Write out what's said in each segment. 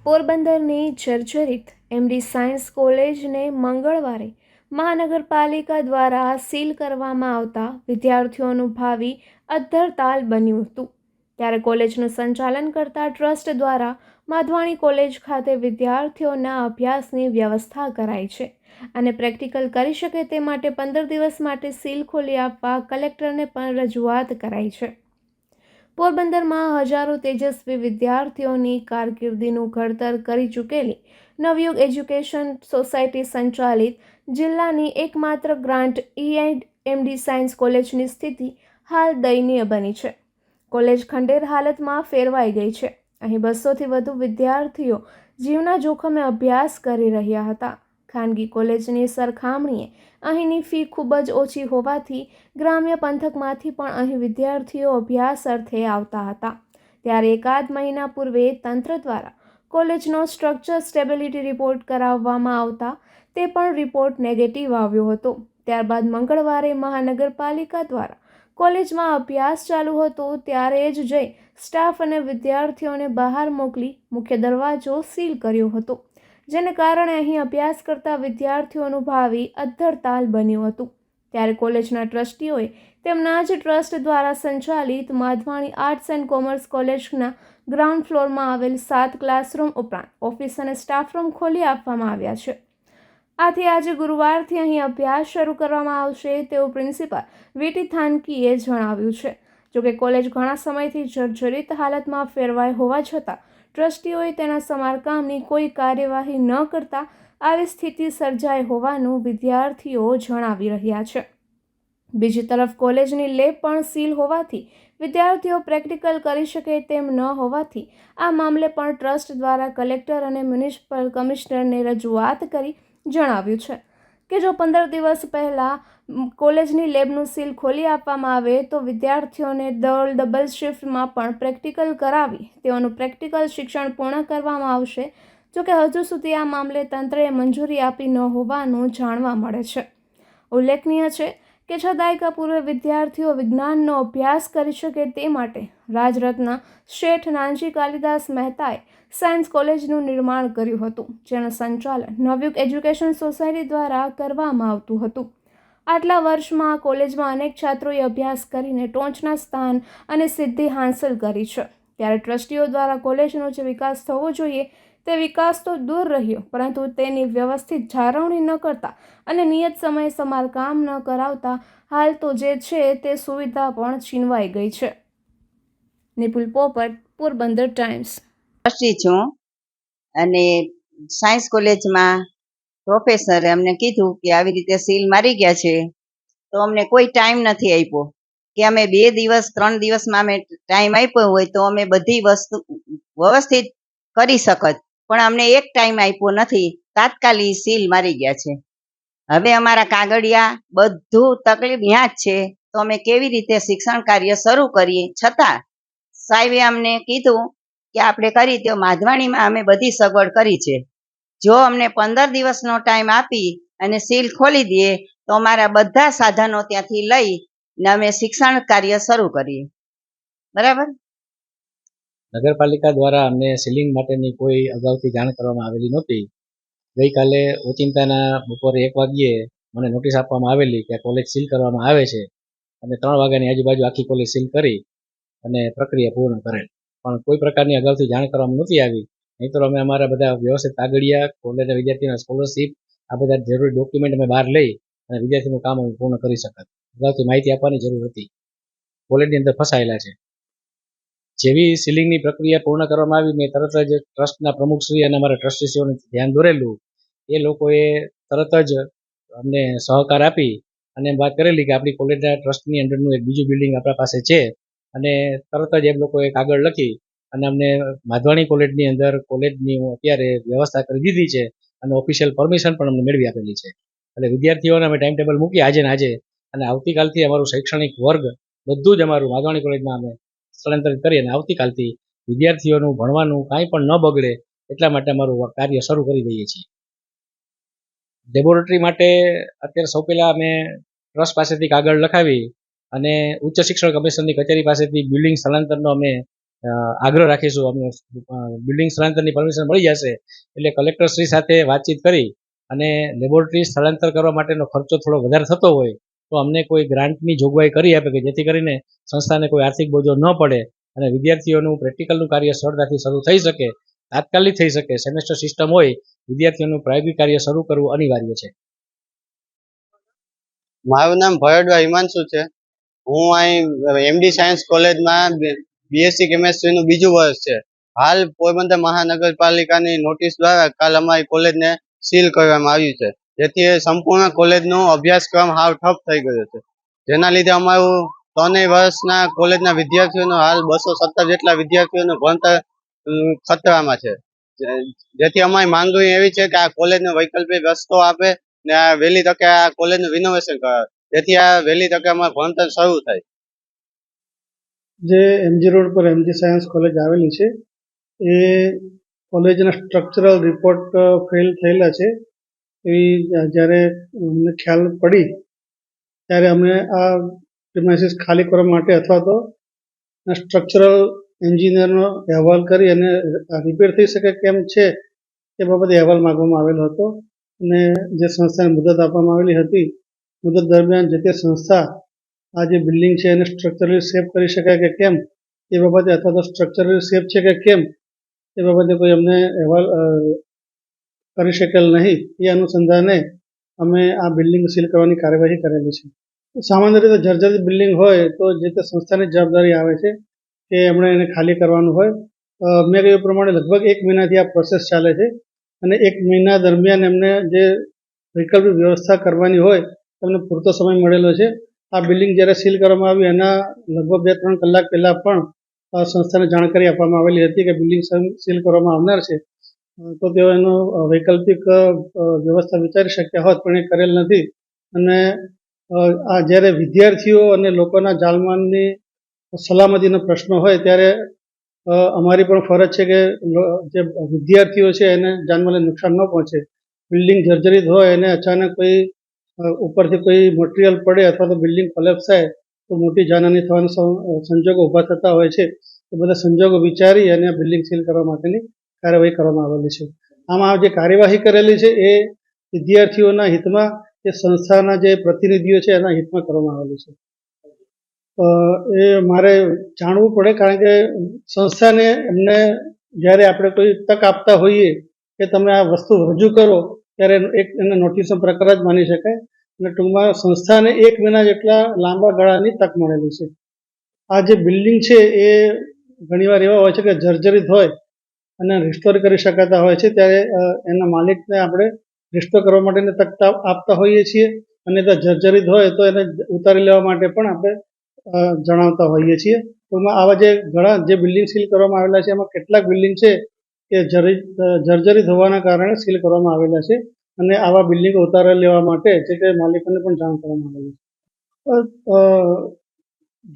પોરબંદરની જર્જરિત MD science કોલેજને મંગળવારે મહાનગરપાલિકા દ્વારા સીલ કરવામાં આવતા વિદ્યાર્થીઓનું ભાવિ અદ્ધરતાલ બન્યું હતું। ત્યારે કોલેજનું સંચાલન કરતા ટ્રસ્ટ દ્વારા માધવાણી કોલેજ ખાતે વિદ્યાર્થીઓના અભ્યાસની વ્યવસ્થા કરાઈ છે અને પ્રેક્ટિકલ કરી શકે તે માટે 15 દિવસ માટે સીલ ખોલી આપવા કલેક્ટરને પણ રજૂઆત કરાઈ છે। પોરબંદરમાં હજારો તેજસ્વી વિદ્યાર્થીઓની કારકિર્દીનું ઘડતર કરી ચૂકેલી નવયુગ એજ્યુકેશન સોસાયટી સંચાલિત જિલ્લાની એકમાત્ર ગ્રાન્ટ એમડી સાયન્સ કોલેજની સ્થિતિ હાલ દયનીય બની છે। કોલેજ ખંડેર હાલતમાં ફેરવાઈ ગઈ છે। અહીં 200થી વધુ વિદ્યાર્થીઓ જીવના જોખમે અભ્યાસ કરી રહ્યા હતા। ખાનગી કોલેજની સરખામણીએ અહીંની ફી ખૂબ જ ઓછી હોવાથી ગ્રામ્ય પંથકમાંથી પણ અહીં વિદ્યાર્થીઓ અભ્યાસ અર્થે આવતા હતા। ત્યારે એકાદ મહિના પૂર્વે તંત્ર દ્વારા કોલેજનો સ્ટ્રક્ચર સ્ટેબિલિટી રિપોર્ટ કરાવવામાં આવતા તે પણ રિપોર્ટ નેગેટિવ આવ્યો હતો। ત્યારબાદ મંગળવારે મહાનગરપાલિકા દ્વારા કોલેજમાં અભ્યાસ ચાલુ હતો ત્યારે જ જઈ સ્ટાફ અને વિદ્યાર્થીઓને બહાર મોકલી મુખ્ય દરવાજો સીલ કર્યો હતો, જેને કારણે અહીં અભ્યાસ કરતા વિદ્યાર્થીઓનું ભાવિ અદ્ધરતાલ બન્યું હતું। ત્યારે કોલેજના ટ્રસ્ટીઓએ તેમના જ ટ્રસ્ટ દ્વારા સંચાલિત માધવાણી આર્ટ્સ એન્ડ કોમર્સ કોલેજના ગ્રાઉન્ડ ફ્લોરમાં આવેલ 7 ક્લાસરૂમ ઉપરાંત ઓફિસ અને સ્ટાફ રૂમ ખોલી આપવામાં આવ્યા છે। આથી આજે ગુરુવારથી અહીં અભ્યાસ શરૂ કરવામાં આવશે તેવું પ્રિન્સિપાલ વીટી થાનકીએ જણાવ્યું છે। જોકે કોલેજ ઘણા સમયથી જર્જરિત હાલતમાં ફેરવાઈ હોવા છતાં ટ્રસ્ટીઓએ તેના સમારકામની કોઈ કાર્યવાહી ન કરતા આવી સ્થિતિ સર્જાઈ હોવાનું વિદ્યાર્થીઓ જણાવી રહ્યા છે। બીજી તરફ કોલેજની લેબ પણ સીલ હોવાથી વિદ્યાર્થીઓ પ્રેક્ટિકલ કરી શકે તેમ ન હોવાથી આ મામલે પણ ટ્રસ્ટ દ્વારા કલેક્ટર અને મ્યુનિસિપલ કમિશનરને રજૂઆત કરી જણાવ્યું છે કે જો 15 દિવસ પહેલાં કોલેજની લેબનું સીલ ખોલી આપવામાં આવે તો વિદ્યાર્થીઓને ડબલ શિફ્ટમાં પણ પ્રેક્ટિકલ કરાવી તેઓનું પ્રેક્ટિકલ શિક્ષણ પૂર્ણ કરવામાં આવશે। જોકે હજુ સુધી આ મામલે તંત્રએ મંજૂરી આપી ન હોવાનું જાણવા મળે છે। ઉલ્લેખનીય છે કે 6 દાયકા પૂર્વે વિદ્યાર્થીઓ વિજ્ઞાનનો અભ્યાસ કરી શકે તે માટે રાજરત્ન શેઠ નાનજી કાલિદાસ મહેતાએ સાયન્સ કોલેજનું નિર્માણ કર્યું હતું, જેનું સંચાલન નવયુગ એજ્યુકેશન સોસાયટી દ્વારા કરવામાં આવતું હતું। આટલા વર્ષમાં આ કોલેજમાં અનેક છાત્રોએ અભ્યાસ કરીને ટોચના સ્થાન અને સિદ્ધિ હાંસલ કરી છે। ત્યારે ટ્રસ્ટીઓ દ્વારા કોલેજનો જે વિકાસ થવો જોઈએ તે વિકાસ તો દૂર રહ્યો, પરંતુ તેની વ્યવસ્થિત જાળવણી ન કરતા અને નિયત સમયે સમારકામ ન કરાવતા હાલ તો જે છે તે સુવિધા પણ છીનવાઈ ગઈ છે। નિપુલ પોપટ, પોરબંદર ટાઈમ્સ। ટ્રસ્ટી છું અને સાયન્સ કોલેજમાં પ્રોફેસરે અમને કીધું કે આવી રીતે સીલ મારી ગયા છે, તો અમને કોઈ ટાઈમ નથી આપ્યો કે અમે 2 દિવસ 3 દિવસમાં અમે ટાઈમ આપ્યો હોય તો અમે બધી વસ્તુ વ્યવસ્થિત કરી શકત, પણ અમને એક ટાઈમ આપ્યો નથી। તાત્કાલિક સીલ મારી ગયા છે। હવે અમારા કાગળિયા બધું તકલીફ ત્યાં જ છે, તો અમે કેવી રીતે શિક્ષણ કાર્ય શરૂ કરીએ? છતાં સાહેબે અમને કીધું કે આપણે કરી તો માધવાણીમાં અમે બધી સગવડ કરી છે, જો અમને 15 દિવસનો ટાઈમ આપી અને સીલ ખોલી દઈએ તો અમારા બધા સાધનો ત્યાંથી લઈ ને અમે શિક્ષણ કાર્ય શરૂ કરીએ। બરાબર। નગરપાલિકા દ્વારા અમને સીલિંગ માટેની કોઈ અગાઉથી જાણ કરવામાં આવેલી નહોતી। ગઈકાલે ઓચિંતાના બપોરે 1 વાગ્યે મને નોટિસ આપવામાં આવેલી કે કોલેજ સીલ કરવામાં આવે છે અને 3 વાગ્યાની આજુબાજુ આખી કોલેજ સીલ કરી અને પ્રક્રિયા પૂર્ણ કરેલ, પણ કોઈ પ્રકારની અગાઉથી જાણ કરવામાં નહોતી આવી। નહીં તો અમે અમારા બધા વ્યવસ્થિત કાગળિયા, કોલેજના વિદ્યાર્થીઓના સ્કોલરશીપ, આ બધા જરૂરી ડોક્યુમેન્ટ અમે બહાર લઈ અને વિદ્યાર્થીનું કામ અમે પૂર્ણ કરી શકત। અગાઉથી માહિતી આપવાની જરૂર હતી। કોલેજની અંદર ફસાયેલા છે। જેવી સીલિંગની પ્રક્રિયા પૂર્ણ કરવામાં આવી, મેં તરત જ ટ્રસ્ટના પ્રમુખશ્રી અને અમારા ટ્રસ્ટીશ્રીઓને ધ્યાન દોરેલું। એ લોકોએ તરત જ અમને સહકાર આપી અને વાત કરેલી કે આપણી કોલેજના ટ્રસ્ટની અંડરનું એક બીજું બિલ્ડિંગ આપણા પાસે છે, અને તરત જ એ લોકોએ કાગળ લખી અને અમને માધવાણી કોલેજની અંદર કોલેજની અત્યારે વ્યવસ્થા કરી દીધી છે અને ઓફિશિયલ પરમિશન પણ અમને મેળવી આપેલી છે। એટલે વિદ્યાર્થીઓને અમે ટાઈમ ટેબલ મૂકી આજે ને આજે, અને આવતીકાલથી અમારું શૈક્ષણિક વર્ગ બધું જ અમારું માધવાણી કોલેજમાં અમે સ્થળાંતરિત કરી અને આવતીકાલથી વિદ્યાર્થીઓનું ભણવાનું કાંઈ પણ ન બગડે એટલા માટે અમારું કાર્ય શરૂ કરી દઈએ છીએ। લેબોરેટરી માટે અત્યારે સૌ પહેલાં અમે ટ્રસ્ટ પાસેથી કાગળ લખાવી અને ઉચ્ચ શિક્ષણ કમિશનની કચેરી પાસેથી બિલ્ડિંગ સ્થળાંતરનો અમે આગ્રહ રાખીશું. અમને બિલ્ડિંગ સ્થળાંતરની પરમિશન મળી જશે એટલે કલેક્ટરશ્રી સાથે વાતચીત કરી અને લેબોરેટરી સ્થળાંતર કરવા માટેનો ખર્ચો થોડો વધારે થતો હોય તો અમને કોઈ ગ્રાન્ટની જોગવાઈ કરી આપે કે જેથી કરીને સંસ્થાને કોઈ આર્થિક બોજો ન પડે અને વિદ્યાર્થીઓનું પ્રેક્ટિકલનું કાર્ય સરળતાથી શરૂ થઈ શકે, તાત્કાલિક થઈ શકે. સેમેસ્ટર સિસ્ટમ હોય, વિદ્યાર્થીઓનું પ્રાયોગિક કાર્ય શરૂ કરવું અનિવાર્ય છે. મારું નામ ભરડવા હિમાંશુ છે. હું અહીં એમડી સાયન્સ કોલેજમાં બીએસસી કેમેસ્ટ્રીનું બીજું વર્ષ છે. હાલ પોરબંદર મહાનગરપાલિકાની નોટિસ દ્વારા કાલ અમારી કોલેજને સીલ કરવામાં આવ્યું છે, જેથી સંપૂર્ણ કોલેજનો અભ્યાસક્રમ હાવ ઠપ થઈ ગયો છે. જેના લીધે અમારું 3 વર્ષના કોલેજના વિદ્યાર્થીઓનો હાલ 217 જેટલા વિદ્યાર્થીઓનું ભણતર ખતરામાં છે. જેથી અમારી માંગણી એવી છે કે આ કોલેજને વૈકલ્પિક રસ્તો આપે ને આ વહેલી તકે આ કોલેજનું રિનોવેશન કરાવે, જેથી આ વહેલી તકે અમારું ભણતર શરૂ થાય. જે એમજી રોડ પર એમજી સાયન્સ કોલેજ આવેલી છે એ કોલેજના સ્ટ્રક્ચરલ રિપોર્ટ ફેલ થયેલા છે એવી જ્યારે અમને ખ્યાલ પડી ત્યારે અમે આ પ્રિમાઇસીસ ખાલી કરવા માટે અથવા તો સ્ટ્રક્ચરલ એન્જિનિયરનો અહેવાલ કરી અને રિપેર થઈ શકે કેમ છે એ બાબતે અહેવાલ માગવામાં આવેલો હતો. અને જે સંસ્થાને મુદત આપવામાં આવેલી હતી, મુદત દરમિયાન જે તે સંસ્થા આ જે બિલ્ડિંગ છે એને સ્ટ્રક્ચરલી સેફ કરી શકાય કે કેમ એ બાબતે અથવા તો સ્ટ્રક્ચરલી સેફ છે કે કેમ એ બાબતે કોઈ અમને અહેવાલ કરી શકેલ નહીં. એ અનુસંધાને અમે આ બિલ્ડિંગ સીલ કરવાની કાર્યવાહી કરેલી છે. સામાન્ય રીતે જર્જરિત બિલ્ડિંગ હોય તો જે તે સંસ્થાની જવાબદારી આવે છે કે એમણે એને ખાલી કરવાનું હોય. મેં કહ્યું પ્રમાણે લગભગ 1 મહિનાથી આ પ્રોસેસ ચાલે છે અને 1 મહિના દરમિયાન એમને જે વૈકલ્પિક વ્યવસ્થા કરવાની હોય તેમને પૂરતો સમય મળેલો છે. આ બિલ્ડિંગ જ્યારે સીલ કરવામાં આવી એના લગભગ 2-3 કલાક પહેલાં પણ સંસ્થાને જાણકારી આપવામાં આવેલી હતી કે બિલ્ડિંગ સીલ કરવામાં આવનાર છે, તો તેઓ એનો વૈકલ્પિક વ્યવસ્થા વિચારી શક્યા હોત પણ એ કરેલ નથી. અને આ જ્યારે વિદ્યાર્થીઓ અને લોકોના જાનમાલની સલામતીનો પ્રશ્ન હોય ત્યારે અમારી પણ ફરજ છે કે જે વિદ્યાર્થીઓ છે એને જાનમાલને નુકસાન ન પહોંચે. બિલ્ડિંગ જર્જરિત હોય અને અચાનક કોઈ ઉપરથી કોઈ મટીરિયલ પડે અથવા તો બિલ્ડિંગ કોલેપ્સ થાય તો મોટી જાનહાની થવાના સંજોગો ઊભા થતા હોય છે. એ બધા સંજોગો વિચારી અને બિલ્ડિંગ સીલ કરવા માટેની કાર્યવાહી કરવામાં આવેલી છે. આમાં જે કાર્યવાહી કરેલી છે એ વિદ્યાર્થીઓના હિતમાં, એ સંસ્થાના જે પ્રતિનિધિઓ છે એના હિતમાં કરવામાં આવેલી છે. એ મારે જાણવું પડે કારણ કે સંસ્થાને એમને જ્યારે આપણે કોઈ તક આપતા હોઈએ કે તમે આ વસ્તુ રજૂ કરો ત્યારે એને નોટિસનો પ્રકાર જ માની શકાય. અને ટૂંકમાં સંસ્થાને 1 મહિના જેટલા લાંબા ગાળાની તક મળેલી છે. આ જે બિલ્ડિંગ છે એ ઘણીવાર એવા હોય છે કે જર્જરિત હોય અને રિસ્ટોર કરી શકાતા હોય છે, ત્યારે એના માલિકને આપણે રિસ્ટોર કરવા માટેની તક આપતા હોઈએ છીએ. અને જો જર્જરિત હોય તો એને ઉતારી લેવા માટે પણ આપણે જણાવતા હોઈએ છીએ. ટૂંકમાં આવા જે ઘણા જે બિલ્ડિંગ સીલ કરવામાં આવેલા છે એમાં કેટલાક બિલ્ડિંગ છે કે જર્જરિત હોવાના કારણે સીલ કરવામાં આવેલા છે અને આવા બિલ્ડિંગો ઉતારી લેવા માટે જે તે માલિકોને પણ જાણ કરવામાં આવેલી છે.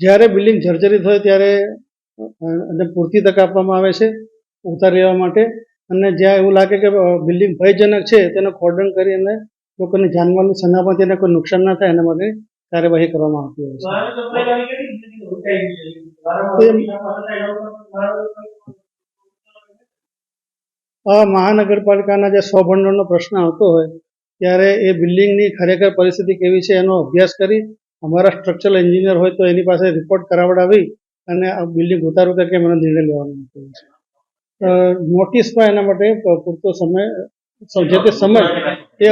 જ્યારે બિલ્ડિંગ જર્જરિત હોય ત્યારે એને પૂરતી તક આપવામાં આવે છે ઉતારી લેવા માટે. અને જ્યાં એવું લાગે કે બિલ્ડિંગ ભયજનક છે તેનો ખોદણ કરી અને લોકોની જાનમાલની સલામતીને કોઈ નુકસાન ના થાય એના માટે કાર્યવાહી કરવામાં આવતી હોય છે. મહાનગરપાલિકાના જે સ્વભંડોળનો પ્રશ્ન આવતો હોય ત્યારે એ બિલ્ડિંગની ખરેખર પરિસ્થિતિ કેવી છે એનો અભ્યાસ કરી અમારા સ્ટ્રક્ચરલ એન્જિનિયર હોય તો એની પાસે રિપોર્ટ કરાવડાવી અને આ બિલ્ડિંગ ઉતારવું કે કેમ એનો નિર્ણય લેવાનો આવતો હોય છે. નોટિસમાં એના માટે પૂરતો સમય, જે તે સમય એ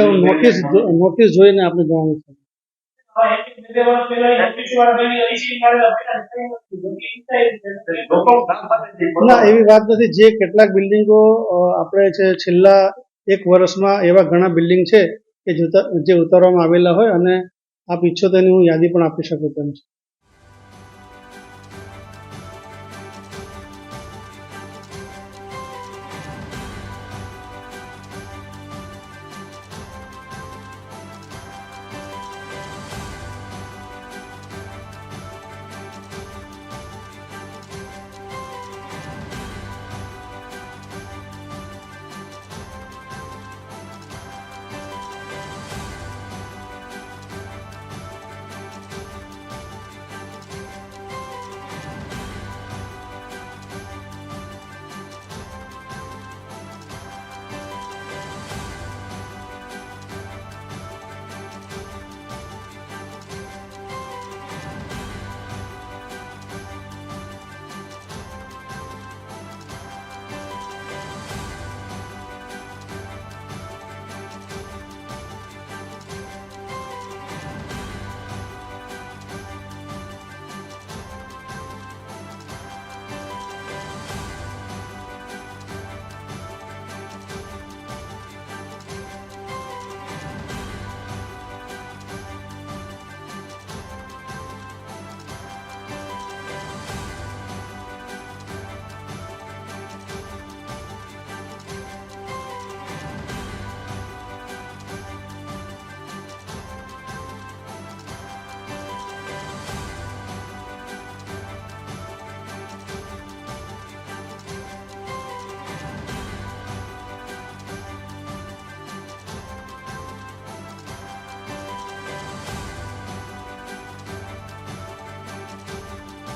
નોટિસ જોઈને આપણે જવાનું છે. ના, એવી વાત નથી. જે કેટલાક બિલ્ડિંગો આપણે છે છેલ્લા 1 વર્ષમાં એવા ઘણા બિલ્ડિંગ છે કે જે ઉતારવામાં આવેલા હોય અને આપ ઈચ્છો તો એની હું યાદી પણ આપી શકું તેમ છે.